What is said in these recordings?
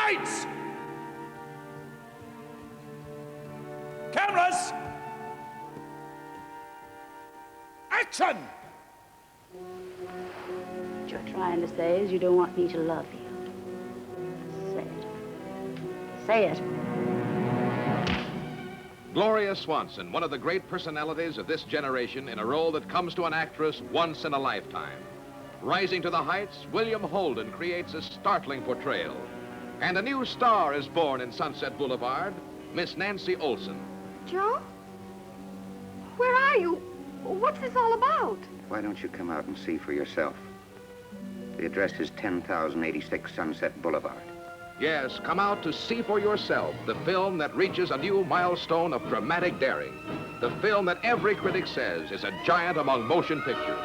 Lights! Cameras! Action! What you're trying to say is you don't want me to love you. Say it. Say it. Gloria Swanson, one of the great personalities of this generation, in a role that comes to an actress once in a lifetime. Rising to the heights, William Holden creates a startling portrayal. And a new star is born in Sunset Boulevard, Miss Nancy Olson. Joe? Where are you? What's this all about? Why don't you come out and see for yourself? The address is 10,086 Sunset Boulevard. Yes, come out to see for yourself the film that reaches a new milestone of dramatic daring. The film that every critic says is a giant among motion pictures.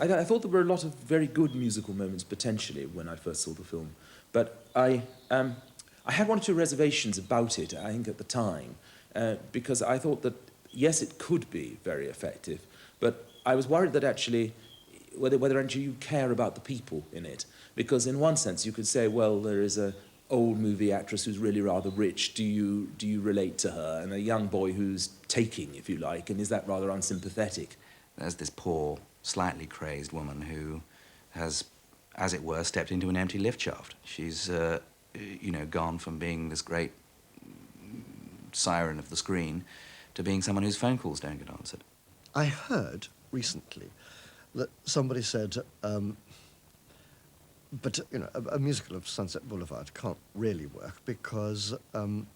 I thought there were a lot of very good musical moments potentially when I first saw the film, but I had one or two reservations about it, I think, at the time, because I thought that, yes, it could be very effective, but I was worried that actually, whether actually you care about the people in it, because in one sense you could say, well, there is a old movie actress who's really rather rich, do you relate to her, and a young boy who's taking, if you like, and is that rather unsympathetic? There's this poor, slightly crazed woman who has, as it were, stepped into an empty lift shaft. She's, you know, gone from being this great siren of the screen to being someone whose phone calls don't get answered. I heard recently that somebody said, but, you know, a musical of Sunset Boulevard can't really work because, you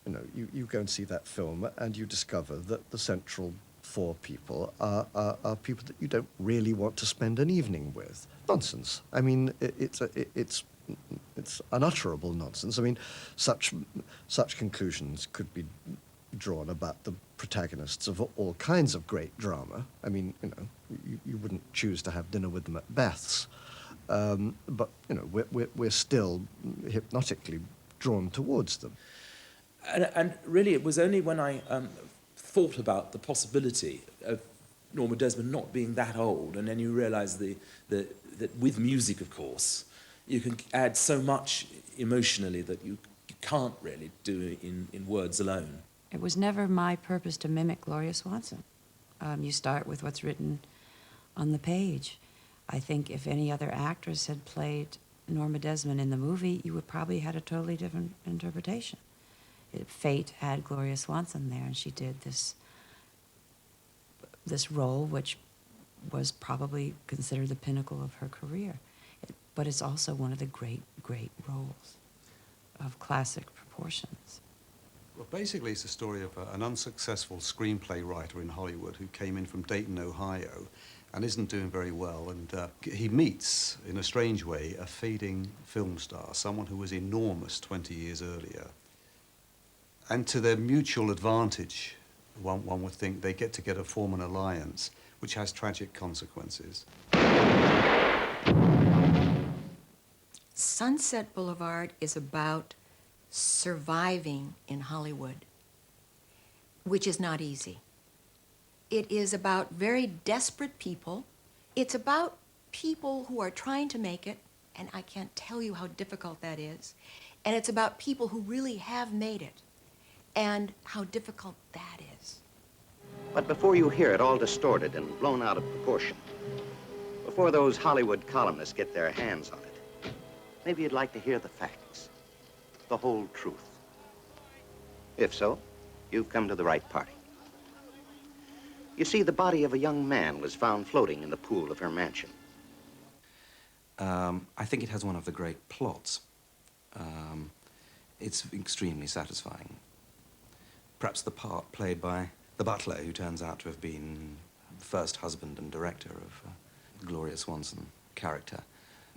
know, you go and see that film and you discover that the central four people are people that you don't really want to spend an evening with. Nonsense. I mean, it's unutterable nonsense. I mean, such conclusions could be drawn about the protagonists of all kinds of great drama. I mean, you know, you wouldn't choose to have dinner with them at Beth's, but you know, we're still hypnotically drawn towards them. And really, it was only when I thought about the possibility of Norma Desmond not being that old, and then you realise that with music, of course, you can add so much emotionally that you can't really do in words alone. It was never my purpose to mimic Gloria Swanson. You start with what's written on the page. I think if any other actress had played Norma Desmond in the movie, you would probably had a totally different interpretation. Fate had Gloria Swanson there, and she did this role, which was probably considered the pinnacle of her career. But it's also one of the great, great roles of classic proportions. Well, basically, it's a story of an unsuccessful screenplay writer in Hollywood who came in from Dayton, Ohio, and isn't doing very well. And he meets, in a strange way, a fading film star, someone who was enormous 20 years earlier. And to their mutual advantage, one would think, they get together, form an alliance, which has tragic consequences. Sunset Boulevard is about surviving in Hollywood, which is not easy. It is about very desperate people. It's about people who are trying to make it, and I can't tell you how difficult that is. And it's about people who really have made it, and how difficult that is. But before you hear it all distorted and blown out of proportion, before those Hollywood columnists get their hands on it, maybe you'd like to hear the facts, the whole truth. If so, you've come to the right party. You see, the body of a young man was found floating in the pool of her mansion. I think it has one of the great plots. It's extremely satisfying. Perhaps the part played by the butler, who turns out to have been the first husband and director of the Gloria Swanson character,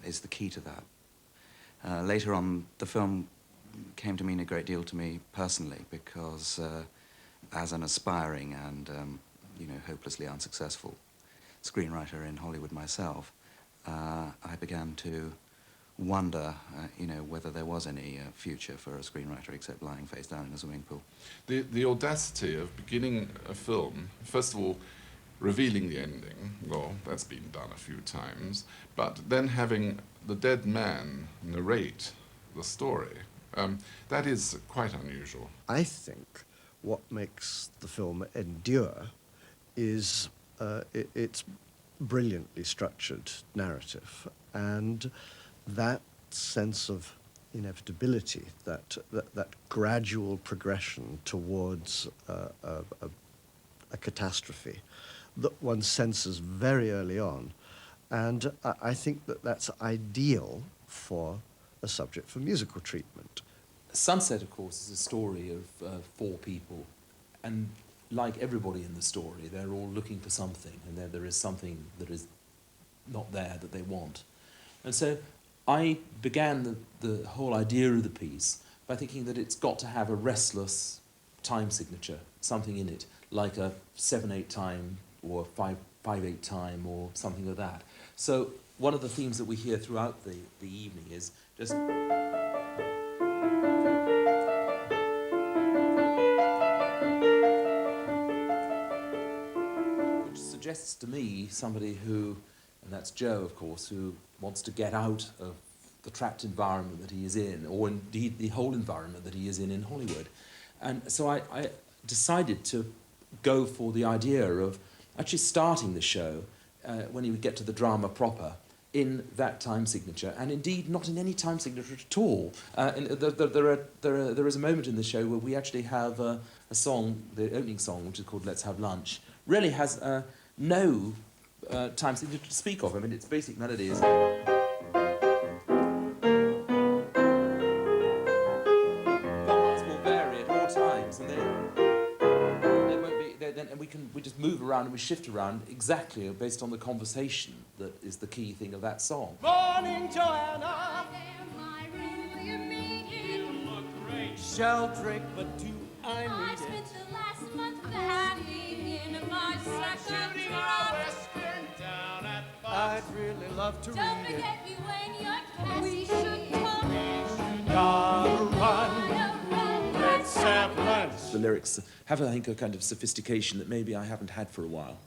is the key to that. Later on, the film came to mean a great deal to me personally, because as an aspiring and hopelessly unsuccessful screenwriter in Hollywood myself, I began to wonder, whether there was any future for a screenwriter except lying face down in a swimming pool. The audacity of beginning a film, first of all, revealing the ending, well, that's been done a few times, but then having the dead man narrate the story, that is quite unusual. I think what makes the film endure is its brilliantly structured narrative, and that sense of inevitability, that gradual progression towards a catastrophe that one senses very early on. And I think that that's ideal for a subject for musical treatment. Sunset, of course, is a story of four people, and like everybody in the story, they're all looking for something, and there is something that is not there that they want. And so I began the whole idea of the piece by thinking that it's got to have a restless time signature, something in it, like a 7/8 time or 5/8 time or something like that. So one of the themes that we hear throughout the evening is just... which suggests to me somebody who, and that's Joe, of course, who wants to get out of the trapped environment that he is in, or indeed the whole environment that he is in Hollywood. And so I decided to go for the idea of actually starting the show when he would get to the drama proper in that time signature, and indeed not in any time signature at all. There is a moment in the show where we actually have a song, the opening song, which is called Let's Have Lunch, really has no time signature to speak of. I mean, its basic melody is... we just move around and we shift around exactly based on the conversation that is the key thing of that song. Morning, Joanna. I really mean it. Look great. Shall drink, but do I need I spent the last month basking in my second Western down at I'd really love to Don't read forget it. me when you're casting. We should come. Gotta run. Let's have lunch. The lyrics have, I think, a kind of sophistication that maybe I haven't had for a while.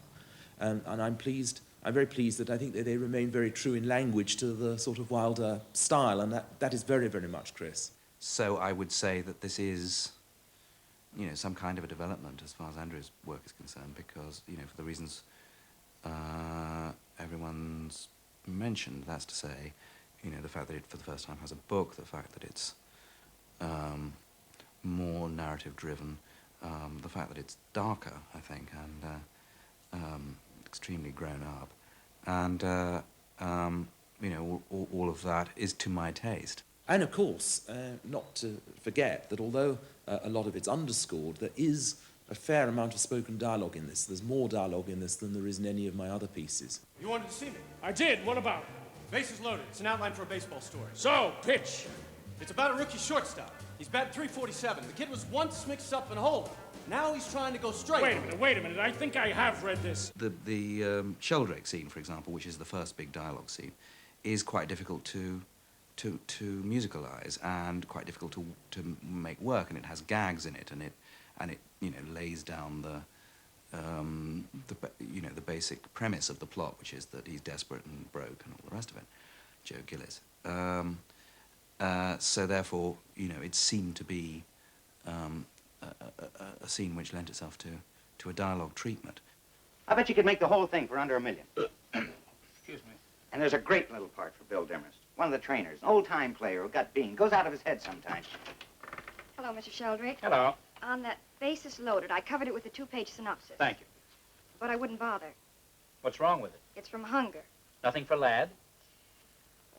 And I'm very pleased that I think that they remain very true in language to the sort of Wilder style, and that is very, very much Chris. So I would say that this is, some kind of a development as far as Andrew's work is concerned, because, for the reasons everyone's mentioned, that's to say, the fact that it, for the first time, has a book, the fact that it's more narrative-driven, the fact that it's darker, I think, and extremely grown up, and all of that is to my taste. And of course, not to forget that although a lot of it's underscored, there is a fair amount of spoken dialogue in this. There's more dialogue in this than there is in any of my other pieces. You wanted to see me? I did. What about? Bases loaded. It's an outline for a baseball story. So, pitch. It's about a rookie shortstop. He's batting .347. The kid was once mixed up in a hole. Now he's trying to go straight. Wait a minute. I think I have read this. The Sheldrake scene, for example, which is the first big dialogue scene, is quite difficult to to musicalize and quite difficult to make work, and it has gags in it, and it you know, lays down the basic premise of the plot, which is that he's desperate and broke and all the rest of it, Joe Gillis. So therefore, you know, it seemed to be a scene which lent itself to a dialogue treatment. I bet you could make the whole thing for under $1 million. Excuse me. And there's a great little part for Bill Demarest, one of the trainers, an old-time player who got bean, goes out of his head sometimes. Hello, Mr. Sheldrake. Hello. On that Basis Loaded, I covered it with a 2-page synopsis. Thank you. But I wouldn't bother. What's wrong with it? It's from Hunger. Nothing for Lad?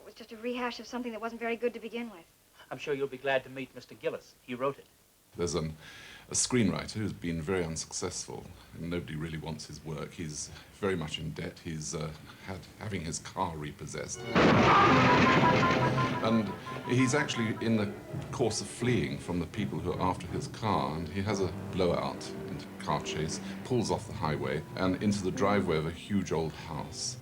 It was just a rehash of something that wasn't very good to begin with. I'm sure you'll be glad to meet Mr. Gillis. He wrote it. There's a screenwriter who's been very unsuccessful, and nobody really wants his work. He's very much in debt. He's having his car repossessed. And he's actually in the course of fleeing from the people who are after his car, and he has a blowout and car chase, pulls off the highway and into the driveway of a huge old house.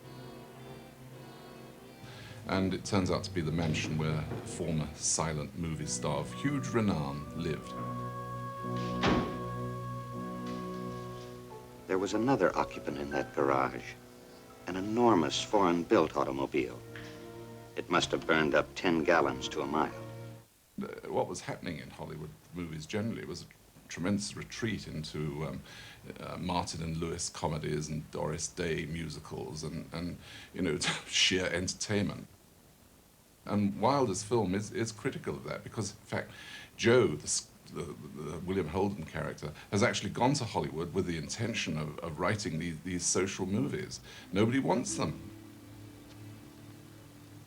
And it turns out to be the mansion where a former silent movie star of huge renown lived. There was another occupant in that garage, an enormous foreign-built automobile. It must have burned up 10 gallons to a mile. What was happening in Hollywood movies generally was a tremendous retreat into Martin and Lewis comedies and Doris Day musicals and you know, sheer entertainment. And Wilder's film is critical of that because, in fact, Joe, the William Holden character, has actually gone to Hollywood with the intention of writing these social movies. Nobody wants them.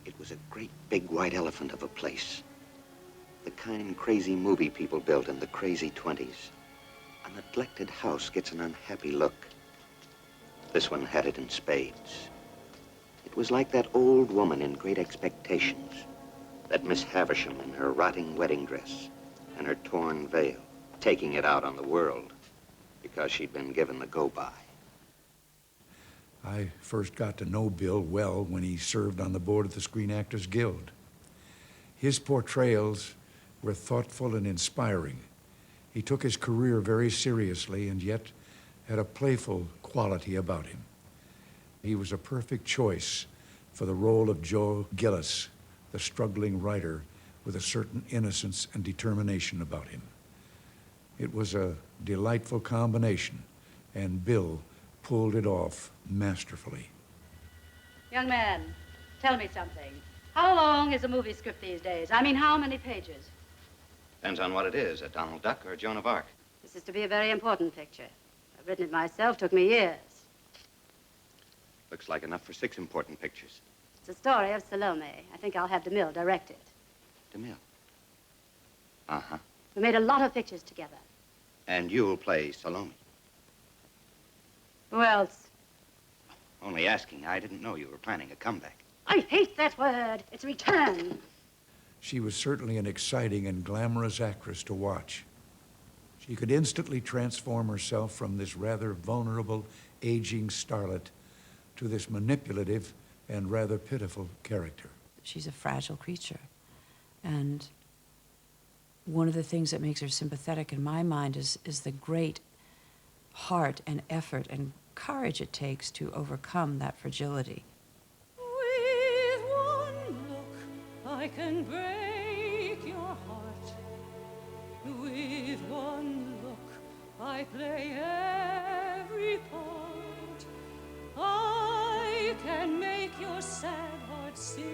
It was a great big white elephant of a place. The kind crazy movie people built in the crazy 20s. A neglected house gets an unhappy look. This one had it in spades. It was like that old woman in Great Expectations, that Miss Havisham in her rotting wedding dress and her torn veil, taking it out on the world because she'd been given the go-by. I first got to know Bill well when he served on the board of the Screen Actors Guild. His portrayals were thoughtful and inspiring. He took his career very seriously and yet had a playful quality about him. He was a perfect choice for the role of Joe Gillis, the struggling writer with a certain innocence and determination about him. It was a delightful combination, and Bill pulled it off masterfully. Young man, tell me something. How long is a movie script these days? I mean, how many pages? Depends on what it is, a Donald Duck or a Joan of Arc. This is to be a very important picture. I've written it myself, took me years. Looks like enough for 6 important pictures. It's a story of Salome. I think I'll have DeMille direct it. DeMille? Uh-huh. We made a lot of pictures together. And you'll play Salome. Who else? Only asking. I didn't know you were planning a comeback. I hate that word. It's return. She was certainly an exciting and glamorous actress to watch. She could instantly transform herself from this rather vulnerable, aging starlet to this manipulative and rather pitiful character. She's a fragile creature. And one of the things that makes her sympathetic in my mind is the great heart and effort and courage it takes to overcome that fragility. With one look, I can break your heart. With one look, I play every part. I can make your sad heart sing.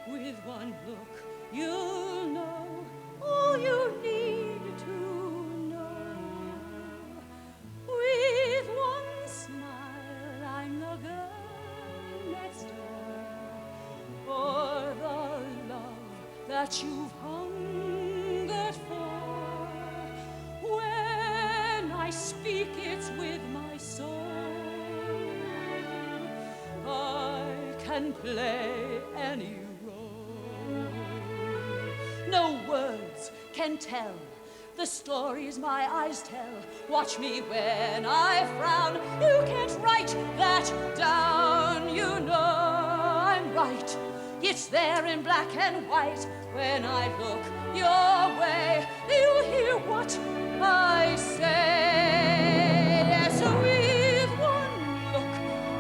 With one look, you'll know all you need to know. With one smile, I'm the girl next door. For the love that you've hungered for. When I speak, it's with my soul. I can play any role. No words can tell the stories my eyes tell. Watch me when I frown. You can't write that down. You know I'm right It's there in black and white. When I look your way, you hear what I say. Yes, with one look,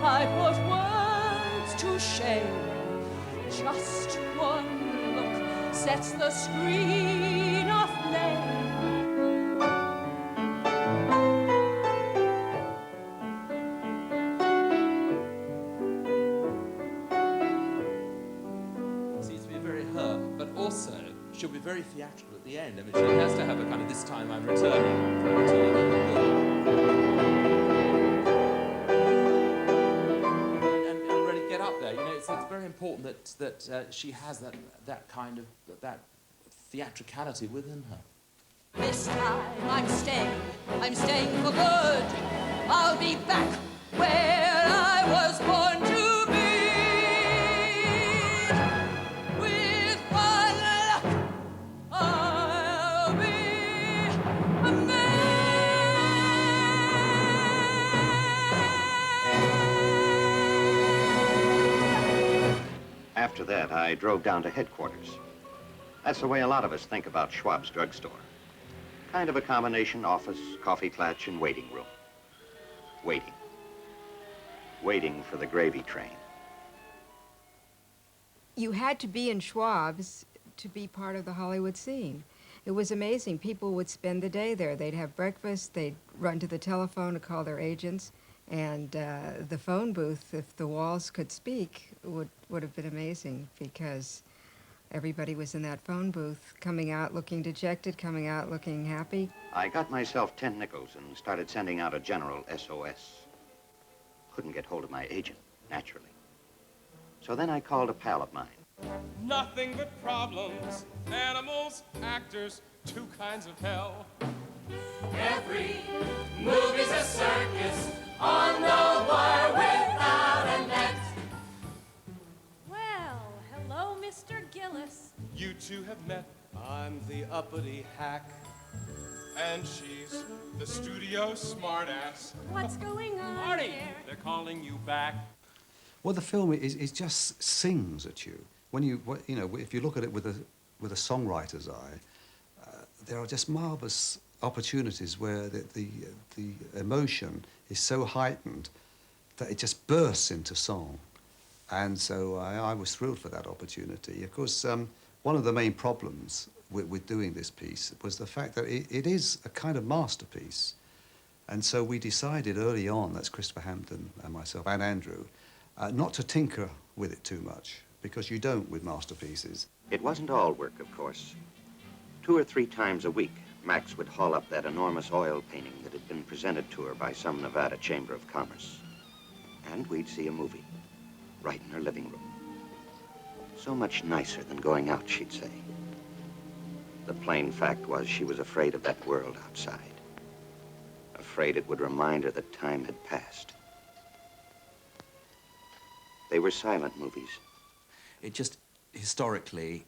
I put words to shame. Just one look sets the screen aflame. She'll be very theatrical at the end. I mean, she has to have a kind of, this time I'm returning and really get up there. You know, it's very important that she has that kind of that theatricality within her. This time I'm staying for good. I'll be back where I was born to be. With one look, I'll be a man. After that, I drove down to headquarters. That's the way a lot of us think about Schwab's drugstore. Kind of a combination office, coffee clutch, and waiting room. Waiting. Waiting for the gravy train. You had to be in Schwab's to be part of the Hollywood scene. It was amazing. People would spend the day there. They'd have breakfast, they'd run to the telephone to call their agents, and the phone booth, if the walls could speak, would have been amazing because everybody was in that phone booth, coming out looking dejected, coming out looking happy. I got myself 10 nickels and started sending out a general SOS. Couldn't get hold of my agent, naturally. So then I called a pal of mine. Nothing but problems, animals, actors, two kinds of hell. Every movie's a circus on the wire without a net. Well, hello, Mr. Gillis. You two have met. I'm the uppity hack, and she's the studio smartass. What's going on Marty, there? they're calling you back. Well, the film is just sings at you. When you know, if you look at it with a songwriter's eye, there are just marvelous opportunities where the emotion is so heightened that it just bursts into song. And so I was thrilled for that opportunity. Of course, one of the main problems with doing this piece was the fact that it is a kind of masterpiece. And so we decided early on, that's Christopher Hampton and myself and Andrew, not to tinker with it too much, because you don't with masterpieces. It wasn't all work, of course. 2 or 3 times a week, Max would haul up that enormous oil painting that had been presented to her by some Nevada Chamber of Commerce. And we'd see a movie, right in her living room. So much nicer than going out, she'd say. The plain fact was she was afraid of that world outside. Afraid it would remind her that time had passed. They were silent movies. It just historically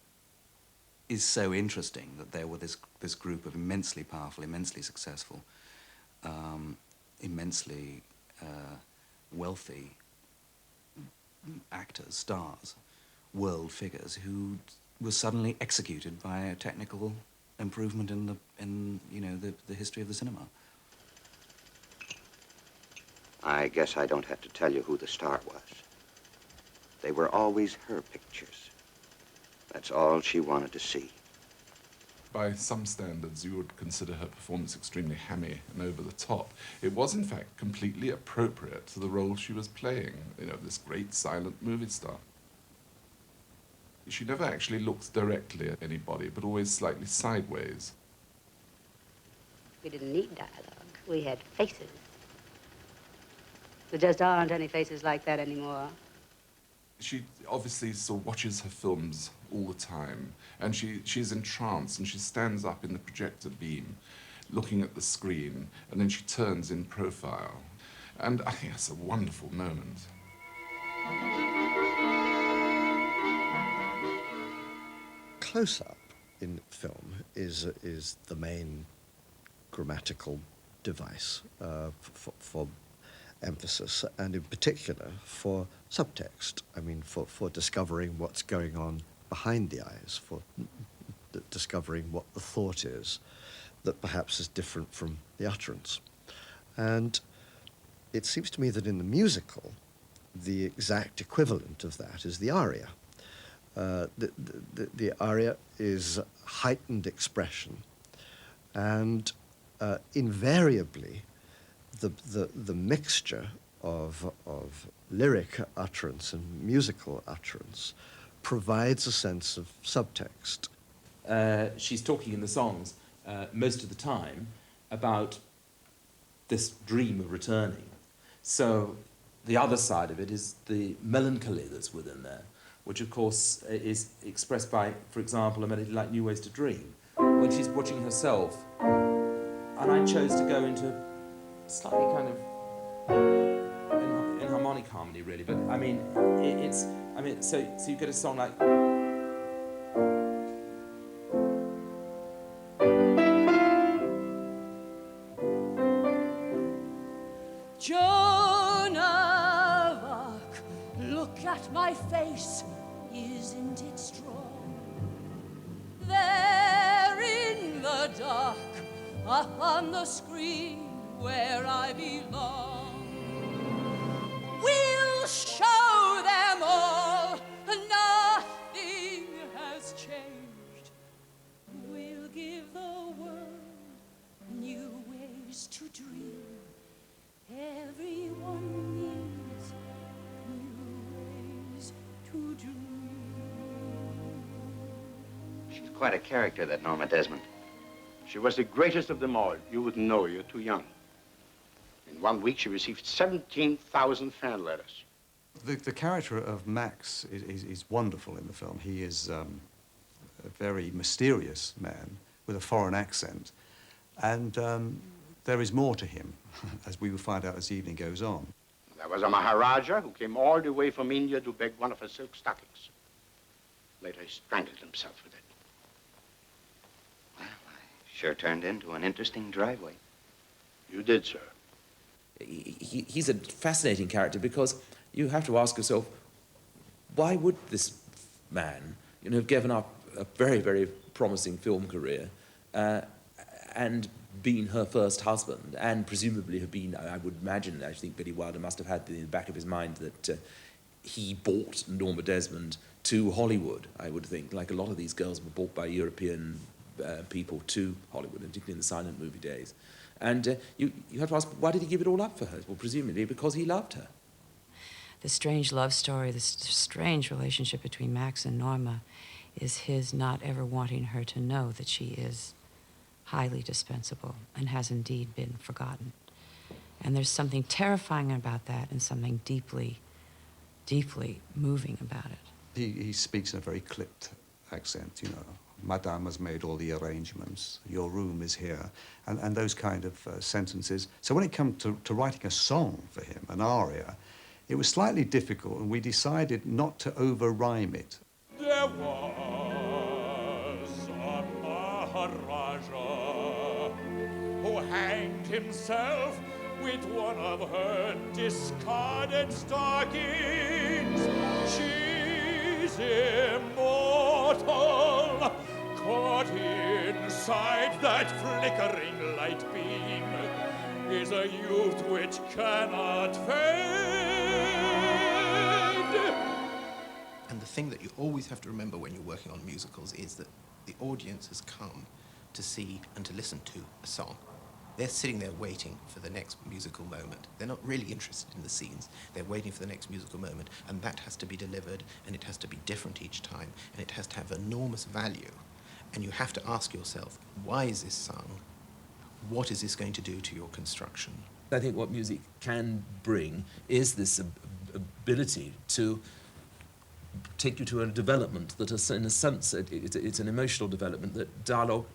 is so interesting that there were this group of immensely powerful, immensely successful, immensely wealthy actors, stars, world figures who were suddenly executed by a technical improvement in the history of the cinema. I guess I don't have to tell you who the star was. They were always her pictures. That's all she wanted to see. By some standards, you would consider her performance extremely hammy and over the top. It was, in fact, completely appropriate to the role she was playing, this great silent movie star. She never actually looked directly at anybody, but always slightly sideways. We didn't need dialogue. We had faces. There just aren't any faces like that anymore. She obviously sort of watches her films all the time, and she's entranced, and she stands up in the projector beam, looking at the screen, and then she turns in profile. And I think that's a wonderful moment. Close-up in film is the main grammatical device for emphasis, and in particular for subtext. I mean, for discovering what's going on behind the eyes, for discovering what the thought is that perhaps is different from the utterance. And it seems to me that in the musical, the exact equivalent of that is the aria. The aria is heightened expression, and invariably the mixture of lyric utterance and musical utterance provides a sense of subtext. She's talking in the songs most of the time about this dream of returning. So the other side of it is the melancholy that's within there, which of course is expressed by, for example, a melody like New Ways to Dream, when she's watching herself. And I chose to go into slightly kind of inharmonic harmony, really. But I mean, so you get a song like. Joan of Arc, look at my face, isn't it strong? There in the dark, up on the screen where I belong, we'll show them all nothing has changed. We'll give the world new ways to dream. Everyone needs new ways to dream. She's quite a character, that Norma Desmond. She was the greatest of them all. You wouldn't know, you're too young. In 1 week, she received 17,000 fan letters. The character of Max is wonderful in the film. He is a very mysterious man with a foreign accent. And there is more to him, as we will find out as the evening goes on. There was a Maharaja who came all the way from India to beg one of her silk stockings. Later, he strangled himself with it. Well, I sure turned into an interesting driveway. You did, sir. He's a fascinating character because you have to ask yourself, why would this man, have given up a very, very promising film career and been her first husband, and presumably have been, I would imagine, I think Billy Wilder must have had in the back of his mind that he bought Norma Desmond to Hollywood, I would think, like a lot of these girls were bought by European people to Hollywood, particularly in the silent movie days. And you have to ask, why did he give it all up for her? Well, presumably because he loved her. The strange love story, the strange relationship between Max and Norma is his not ever wanting her to know that she is highly dispensable and has indeed been forgotten. And there's something terrifying about that and something deeply, deeply moving about it. He speaks in a very clipped accent, Madame has made all the arrangements, your room is here, and those kind of sentences. So when it came to writing a song for him, an aria, it was slightly difficult, and we decided not to over-rhyme it. There was a Maharaja who hanged himself with one of her discarded stockings. She's immortal, caught inside that flickering light beam is a youth which cannot fade. And the thing that you always have to remember when you're working on musicals is that the audience has come to see and to listen to a song. They're sitting there waiting for the next musical moment. They're not really interested in the scenes. They're waiting for the next musical moment, and that has to be delivered, and it has to be different each time, and it has to have enormous value. And you have to ask yourself, why is this sung? What is this going to do to your construction? I think what music can bring is this ability to take you to a development that, in a sense, it's an emotional development that dialogue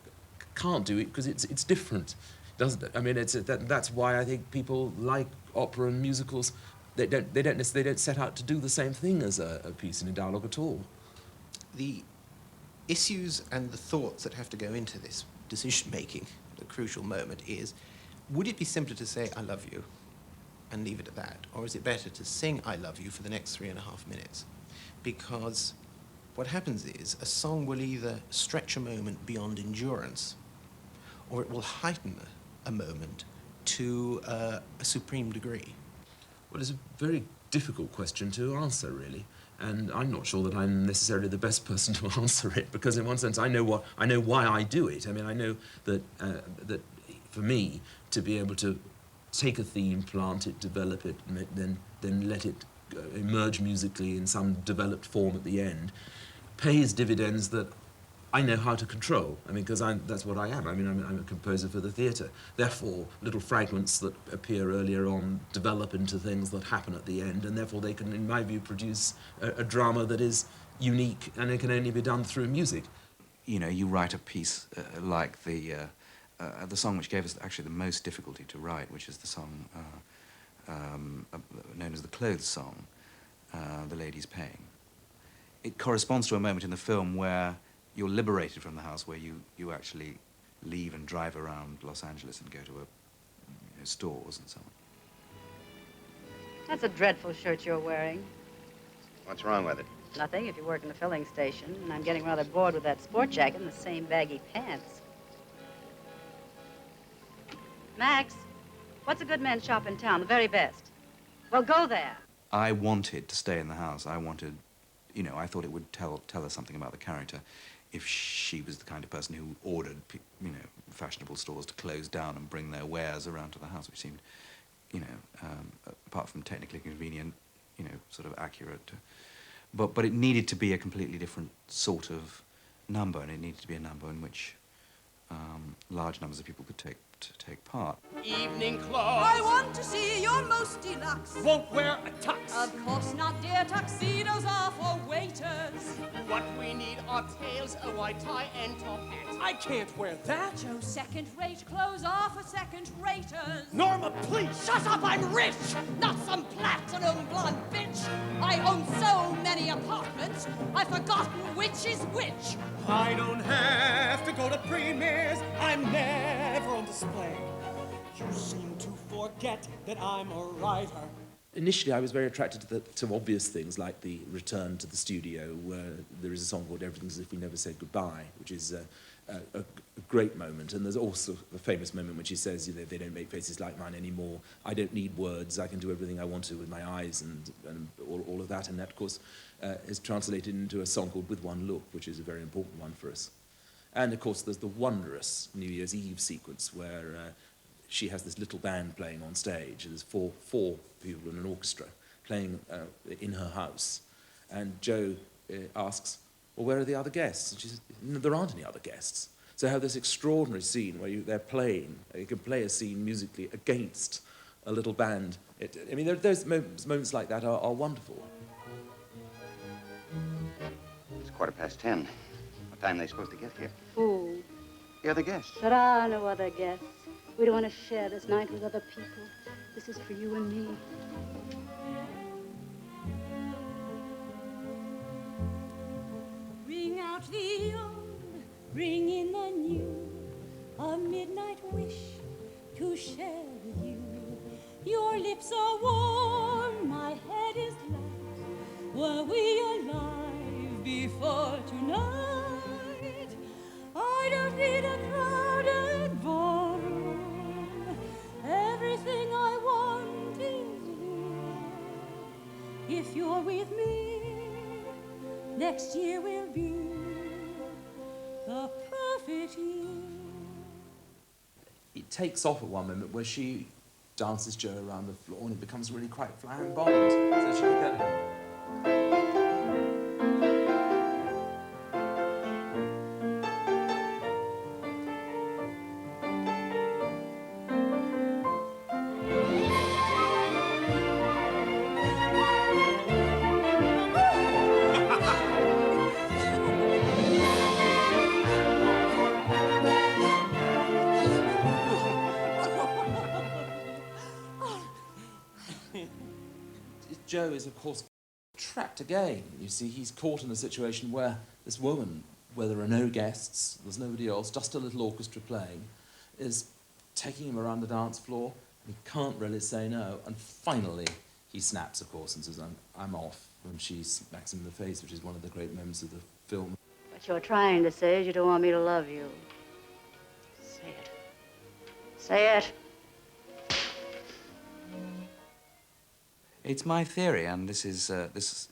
can't do it because it's different, doesn't it? I mean, that's why I think people like opera and musicals. They don't set out to do the same thing as a piece in a dialogue at all. The issues and the thoughts that have to go into this decision-making, the crucial moment is, would it be simpler to say, I love you, and leave it at that? Or is it better to sing I Love You for the next 3.5 minutes? Because what happens is a song will either stretch a moment beyond endurance, or it will heighten a moment to a supreme degree. Well, it's a very difficult question to answer, really. And I'm not sure that I'm necessarily the best person to answer it, because in one sense I know why I do it. I mean, I know that that for me to be able to take a theme, plant it, develop it, and then let it emerge musically in some developed form at the end, pays dividends that I know how to control. I mean, because that's what I am. I mean, I'm a composer for the theatre. Therefore, little fragments that appear earlier on develop into things that happen at the end, and therefore they can, in my view, produce a drama that is unique, and it can only be done through music. You know, you write a piece like the song which gave us actually the most difficulty to write, which is the song known as the Clothes Song, The Lady's Paying. It corresponds to a moment in the film where you're liberated from the house, where you actually leave and drive around Los Angeles and go to stores and so on. That's a dreadful shirt you're wearing. What's wrong with it? Nothing if you work in a filling station, and I'm getting rather bored with that sport jacket and the same baggy pants. Max, what's a good men's shop in town, the very best? Well, go there. I wanted to stay in the house. I wanted, you know, I thought it would tell us something about the character if she was the kind of person who ordered, you know, fashionable stores to close down and bring their wares around to the house, which seemed, you know, apart from technically convenient, you know, sort of accurate. But it needed to be a completely different sort of number, and it needed to be a number in which large numbers of people could take part. Evening clothes. I want to see your most deluxe. Won't wear a tux. Of course not, dear. Tuxedos are for waiters. What we need are tails, a white tie, and top hat. I can't wear that. Joe, second-rate clothes are for second-raters. Norma, please. Shut up, I'm rich, not some platinum blonde bitch. I own so many apartments, I've forgotten which is which. I don't have to go to premieres. I'm never on display. You seem to forget that I'm a writer. Initially, I was very attracted to obvious things like the return to the studio, where there is a song called Everything's As If We Never Said Goodbye, which is a great moment. And there's also a famous moment when she says, you know, they don't make faces like mine anymore. I don't need words. I can do everything I want to with my eyes and all of that. And that, of course, is translated into a song called With One Look, which is a very important one for us. And, of course, there's the wondrous New Year's Eve sequence where she has this little band playing on stage. There's four people in an orchestra playing in her house. And Joe asks, well, where are the other guests? And she says, no, there aren't any other guests. So I have this extraordinary scene where they're playing. You can play a scene musically against a little band. I mean, those moments like that are wonderful. It's 10:15. What time are they supposed to get here? Fool. The other guests. There are no other guests. We don't want to share this night with other people. This is for you and me. Ring out the old, ring in the new, a midnight wish to share with you. Your lips are warm, my head is light. Were we alive before tonight? I don't need a crowded ballroom. Everything I want is here. If you're with me, next year will be the perfect year. It takes off at one moment where she dances Joe around the floor and it becomes really quite flamboyant. So she can go. Joe is, of course, trapped again. You see, he's caught in a situation where this woman, where there are no guests, there's nobody else, just a little orchestra playing, is taking him around the dance floor, He can't really say no. And finally, he snaps, of course, and says, I'm off. And she smacks him in the face, which is one of the great moments of the film. What you're trying to say is you don't want me to love you. Say it. Say it. It's my theory, and this is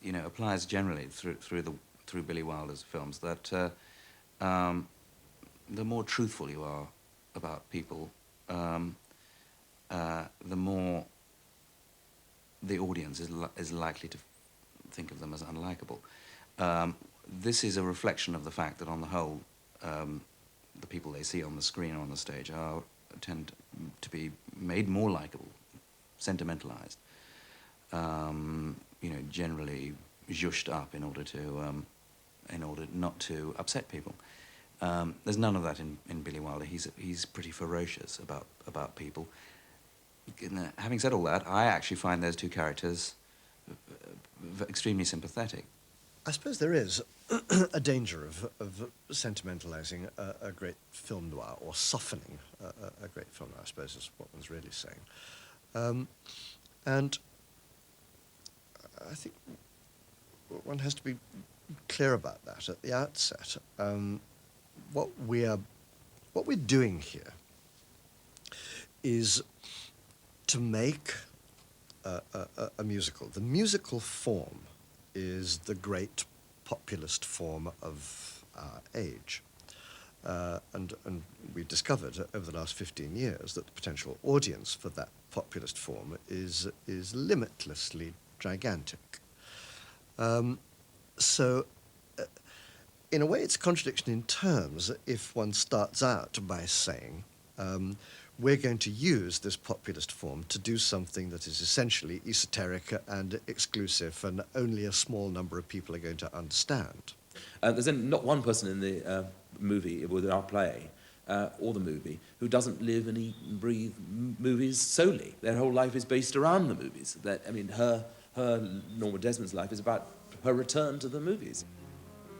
you know, applies generally through Billy Wilder's films, that the more truthful you are about people, the more the audience is likely to think of them as unlikable. This is a reflection of the fact that, on the whole, the people they see on the screen or on the stage tend to be made more likable, sentimentalized. You know, generally zhushed up in order not to upset people. There's none of that in Billy Wilder. He's pretty ferocious about people. Having said all that, I actually find those two characters extremely sympathetic. I suppose there is a danger of sentimentalizing a great film noir, or softening a great film noir, I suppose is what one's really saying. And I think one has to be clear about that at the outset. What we're doing here is to make a musical. The musical form is the great populist form of our age. And we've discovered over the last 15 years that the potential audience for that populist form is limitlessly gigantic. So, in a way, it's a contradiction in terms if one starts out by saying, we're going to use this populist form to do something that is essentially esoteric and exclusive, and only a small number of people are going to understand. There's not one person in the movie, within our play, or the movie, who doesn't live and eat and breathe movies solely. Their whole life is based around the movies. I mean, her Norma Desmond's life is about her return to the movies.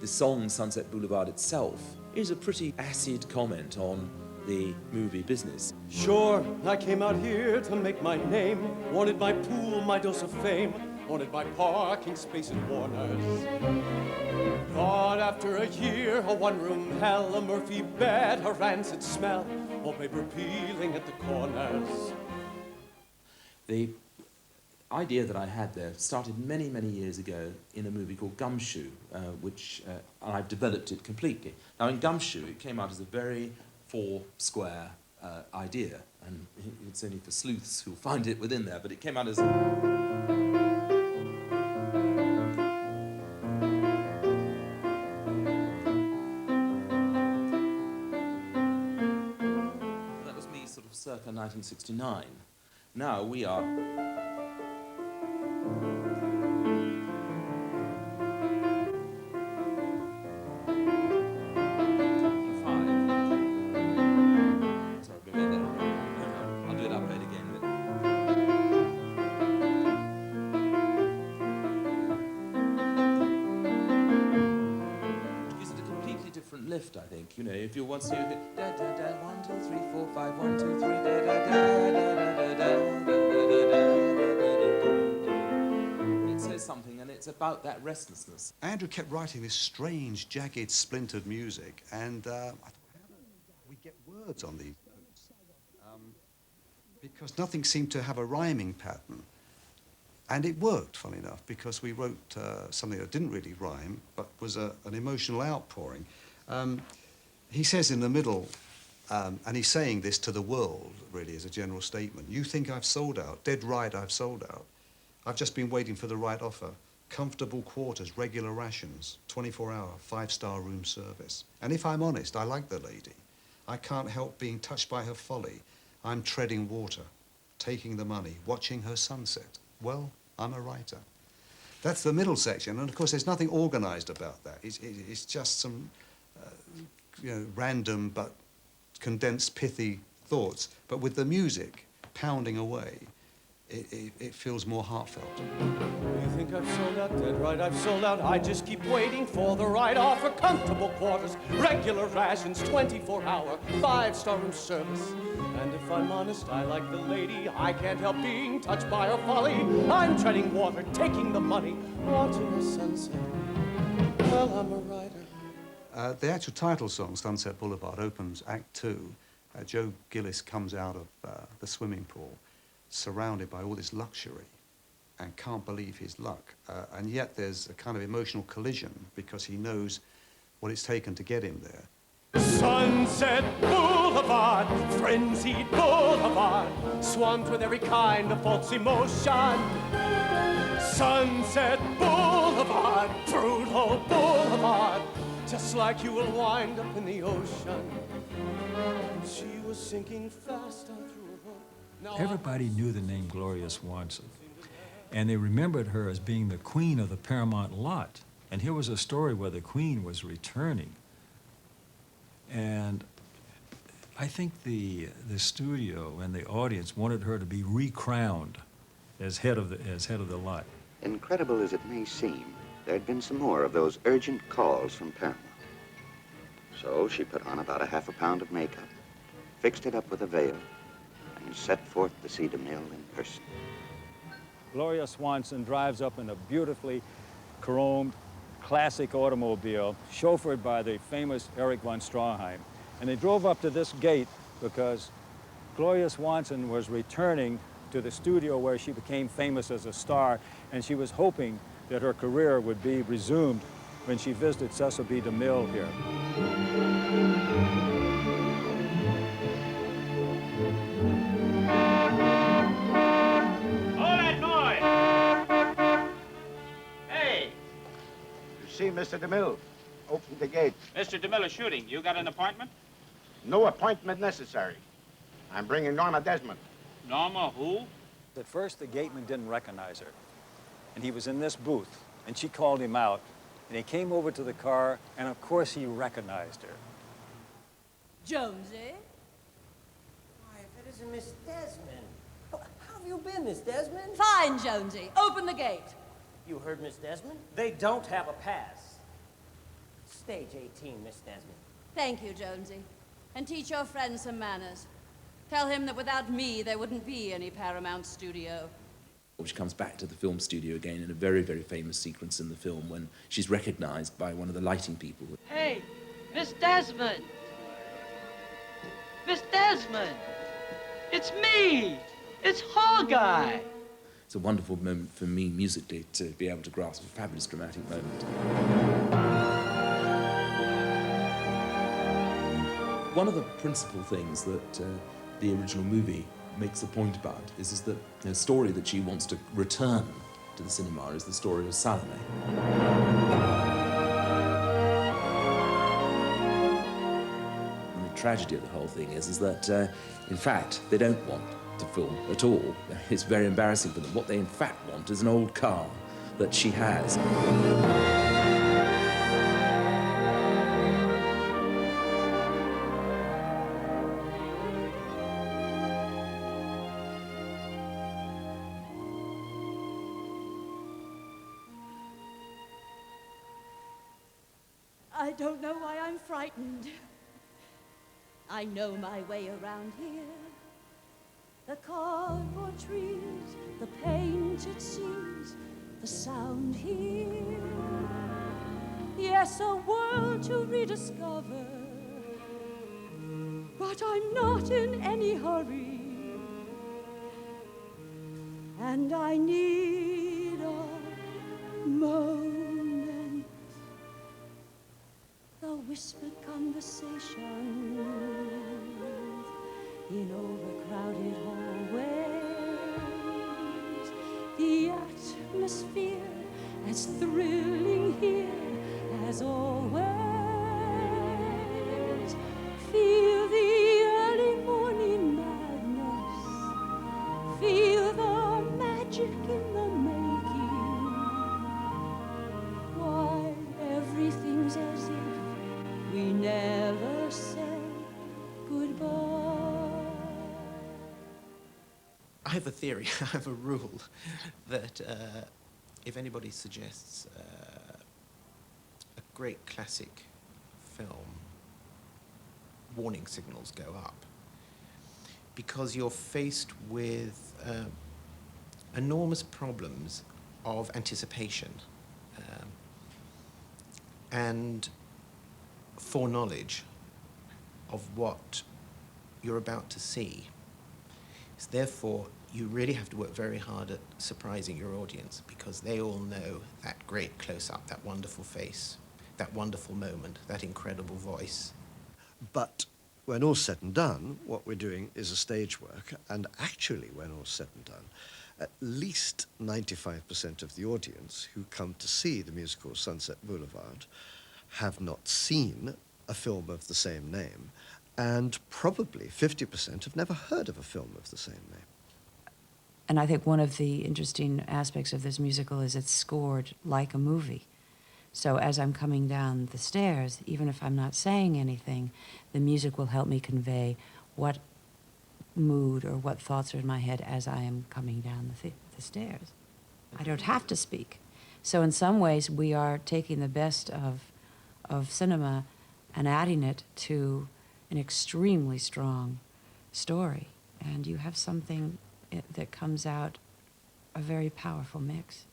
The song Sunset Boulevard itself is a pretty acid comment on the movie business. Sure, I came out here to make my name. Wanted my pool, my dose of fame. Wanted my parking space at Warner's. But after a year, a one-room hell, a Murphy bed, a rancid smell, wallpaper peeling at the corners. The idea that I had there started many, many years ago in a movie called Gumshoe, which I've developed it completely. Now, in Gumshoe, it came out as a very four-square idea, and it's only for sleuths who'll find it within there, but it came out as... That was me sort of circa 1969. Now we are... lift, I think. You know, if you want to hit da da da 1 2 3 4 5 1 2 3 da da da da da da. It says something, and it's about that restlessness. Andrew kept writing this strange, jagged, splintered music, and I thought, how do we get words on these notes? Because nothing seemed to have a rhyming pattern. And it worked, funny enough, because we wrote something that didn't really rhyme, but was an emotional outpouring. He says in the middle, and he's saying this to the world, really, as a general statement, you think I've sold out, dead right I've sold out. I've just been waiting for the right offer. Comfortable quarters, regular rations, 24-hour, 5-star room service. And if I'm honest, I like the lady. I can't help being touched by her folly. I'm treading water, taking the money, watching her sunset. Well, I'm a writer. That's the middle section, and of course there's nothing organized about that. It's just some you know, random but condensed, pithy thoughts. But with the music pounding away, it feels more heartfelt. You think I've sold out? Dead right, I've sold out. I just keep waiting for the right offer. Comfortable quarters, regular rations, 24-hour, 5-star room service. And if I'm honest, I like the lady. I can't help being touched by her folly. I'm treading water, taking the money, watching the sunset. Well, I'm a writer. The actual title song, Sunset Boulevard, opens Act 2. Joe Gillis comes out of the swimming pool, surrounded by all this luxury, and can't believe his luck. And yet there's a kind of emotional collision because he knows what it's taken to get him there. Sunset Boulevard, frenzied boulevard, swamped with every kind of false emotion. Sunset Boulevard, brutal boulevard, just like you will wind up in the ocean. She was sinking fast on through a boat. Everybody knew the name Gloria Swanson, and they remembered her as being the queen of the Paramount lot. And here was a story where the queen was returning. And I think the studio and the audience wanted her to be recrowned as head of the lot. Incredible as it may seem, there had been some more of those urgent calls from Paramount. So she put on about ½ a pound of makeup, fixed it up with a veil, and set forth to see DeMille in person. Gloria Swanson drives up in a beautifully chromed classic automobile, chauffeured by the famous Erich von Stroheim. And they drove up to this gate because Gloria Swanson was returning to the studio where she became famous as a star, and she was hoping that her career would be resumed when she visited Cecil B. DeMille here. See Mr. DeMille. Open the gate. Mr. DeMille is shooting. You got an appointment? No appointment necessary. I'm bringing Norma Desmond. Norma who? At first, the gateman didn't recognize her. And he was in this booth, and she called him out. And he came over to the car, and of course he recognized her. Jonesy? Why, if it isn't Miss Desmond. How have you been, Miss Desmond? Fine, Jonesy. Open the gate. You heard Miss Desmond? They don't have a pass. Stage 18, Miss Desmond. Thank you, Jonesy. And teach your friend some manners. Tell him that without me, there wouldn't be any Paramount studio. She comes back to the film studio again in a very, very famous sequence in the film when she's recognized by one of the lighting people. Hey, Miss Desmond! Miss Desmond! It's me! It's Hawkeye! It's a wonderful moment for me musically to be able to grasp a fabulous dramatic moment. One of the principal things that the original movie makes a point about is that the story that she wants to return to the cinema is the story of Salome. And the tragedy of the whole thing is that, in fact, they don't want to film at all. It's very embarrassing for them. What they in fact want is an old car that she has. I don't know why I'm frightened. I know my way around here. The cardboard trees, the painted seas, the sound here. Yes, a world to rediscover. But I'm not in any hurry. And I need a moment. The whispered conversations in overcrowded hallways, the atmosphere as thrilling here as always. Feel the early morning madness, feel the magic in the making. Why, everything's as if we never said goodbye. I have a theory, I have a rule, that if anybody suggests a great classic film, warning signals go up. Because you're faced with enormous problems of anticipation and foreknowledge of what you're about to see. So therefore, you really have to work very hard at surprising your audience, because they all know that great close-up, that wonderful face, that wonderful moment, that incredible voice. But when all's said and done, what we're doing is a stage work, and actually, when all's said and done, at least 95% of the audience who come to see the musical Sunset Boulevard have not seen a film of the same name, and probably 50% have never heard of a film of the same name. And I think one of the interesting aspects of this musical is it's scored like a movie. So as I'm coming down the stairs, even if I'm not saying anything, the music will help me convey what mood or what thoughts are in my head as I am coming down the stairs. I don't have to speak. So in some ways, we are taking the best of cinema and adding it to an extremely strong story. And you have something that comes out a very powerful mix.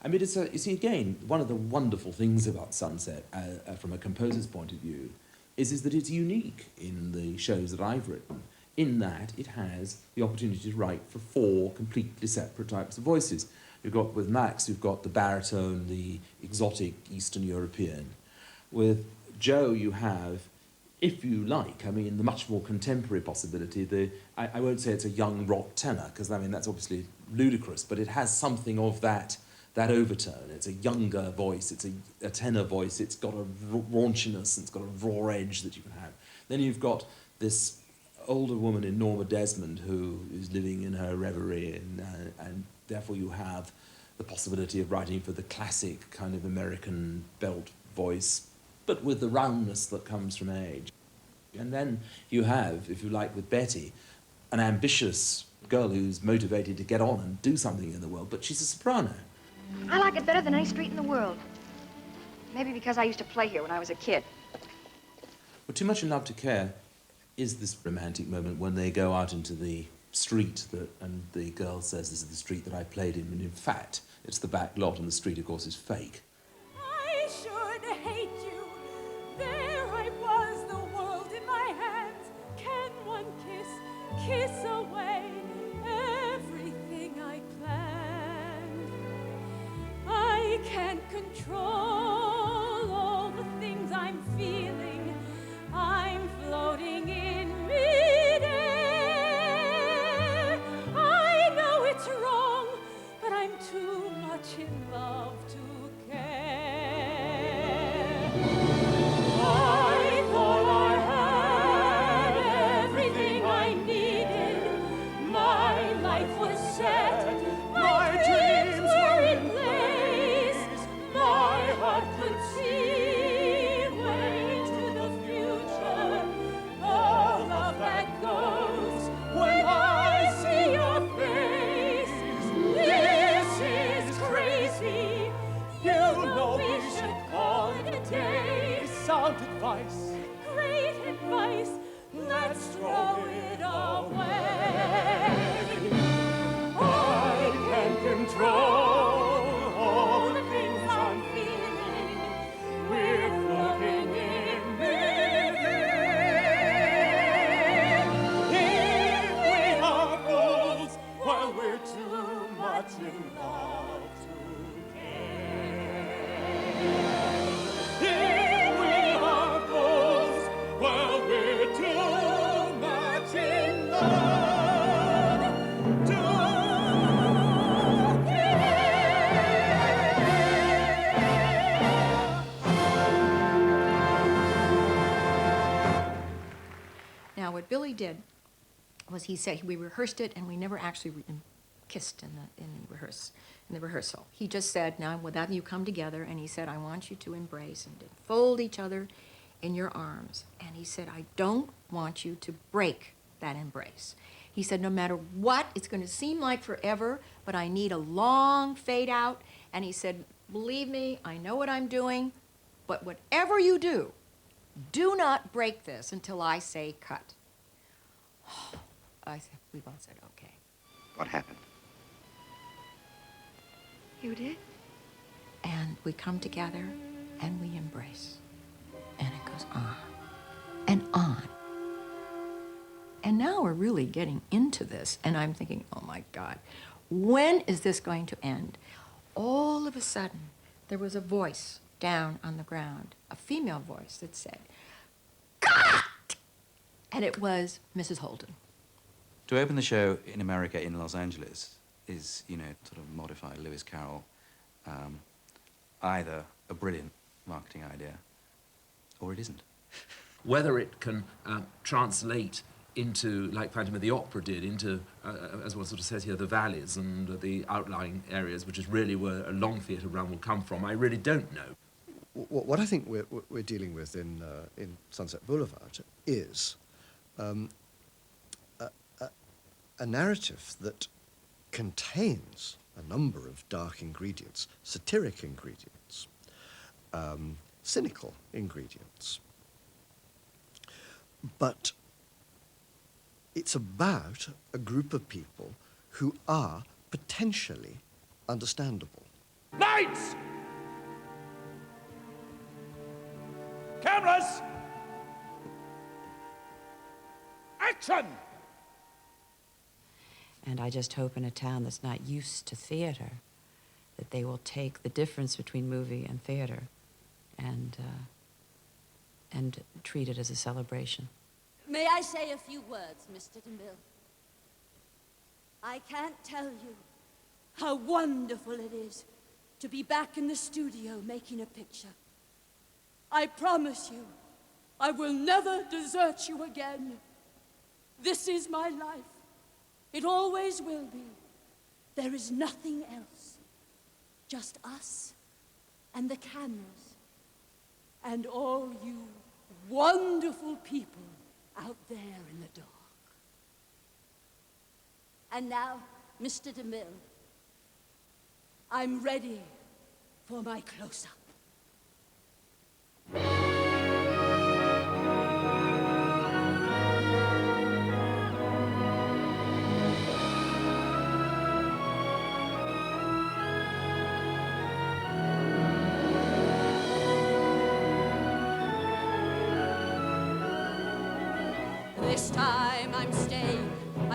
I mean, you see, again, one of the wonderful things about Sunset, from a composer's point of view, is that it's unique in the shows that I've written, in that it has the opportunity to write for 4 completely separate types of voices. With Max, you've got the baritone, the exotic Eastern European. With Joe, you have, if you like, I mean, the much more contemporary possibility, I won't say it's a young rock tenor, because, I mean, that's obviously ludicrous, but it has something of that overtone. It's a younger voice, it's a tenor voice, it's got a raunchiness, it's got a raw edge that you can have. Then you've got this older woman in Norma Desmond who is living in her reverie, and therefore you have the possibility of writing for the classic kind of American belt voice, but with the roundness that comes from age. And then you have, if you like, with Betty, an ambitious girl who's motivated to get on and do something in the world, but she's a soprano. I like it better than any street in the world. Maybe because I used to play here when I was a kid. Well, Too Much in Love to Care is this romantic moment when they go out into the street and the girl says, "This is the street that I played in," and in fact, it's the back lot, and the street, of course, is fake. I should hate you. There I was, the world in my hands. Can one kiss away everything I planned? I can't control all the things I'm feeling. I'm floating in midair. I know it's wrong, but I'm too much in love to care. I thought I had everything I needed. My life was set. My dreams were in place. My heart could see way into the future. All of that goes when I see your face. This is crazy. You know we should call it a day. Sound advice, great advice. Let's throw it away. I can't control all the things I'm feeling. We're floating in midair. If we are fools, while we're too much in love to care. If we are fools, while we're too much in love to Now, what Billy did was he said we rehearsed it and we never actually kissed in the rehearsal. He just said, now without you come together, and he said, I want you to embrace and fold each other in your arms. And he said, I don't want you to break that embrace. He said, no matter what, it's going to seem like forever, but I need a long fade out. And he said, believe me, I know what I'm doing, but whatever you do not break this until I say cut. We both said, okay. What happened? You did? And we come together and we embrace. And it goes on and on. And now we're really getting into this. And I'm thinking, oh my God, when is this going to end? All of a sudden, there was a voice down on the ground, a female voice that said, cut! And it was Mrs. Holden. To open the show in America, in Los Angeles, is, you know, sort of modified Lewis Carroll, either a brilliant marketing idea or it isn't. Whether it can translate into, like Phantom of the Opera did, into, as one sort of says here, the valleys and the outlying areas, which is really where a long theatre run will come from, I really don't know. What I think we're dealing with in Sunset Boulevard is a narrative that contains a number of dark ingredients, satiric ingredients, cynical ingredients. But it's about a group of people who are potentially understandable. Lights! Cameras! Action! And I just hope in a town that's not used to theater that they will take the difference between movie and theater and treat it as a celebration. May I say a few words, Mr. DeMille? I can't tell you how wonderful it is to be back in the studio making a picture. I promise you, I will never desert you again. This is my life. It always will be. There is nothing else. Just us and the cameras and all you wonderful people out there in the dark. And now, Mr. DeMille, I'm ready for my close-up. This time I'm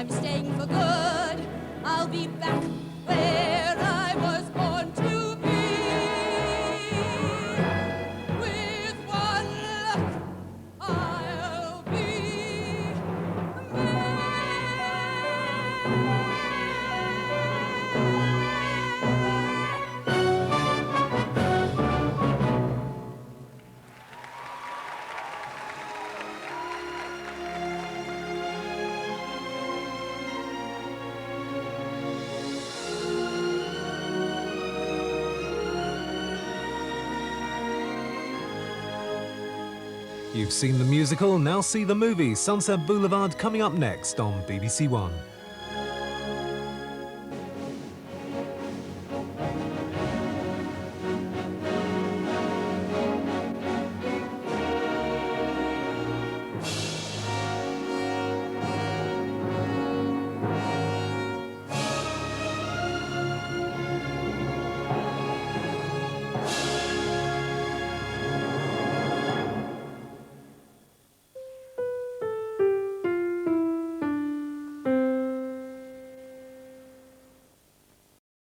staying for good. I'll be back where I was born to be. With one look, I'll be You've seen the musical, now see the movie Sunset Boulevard coming up next on BBC One.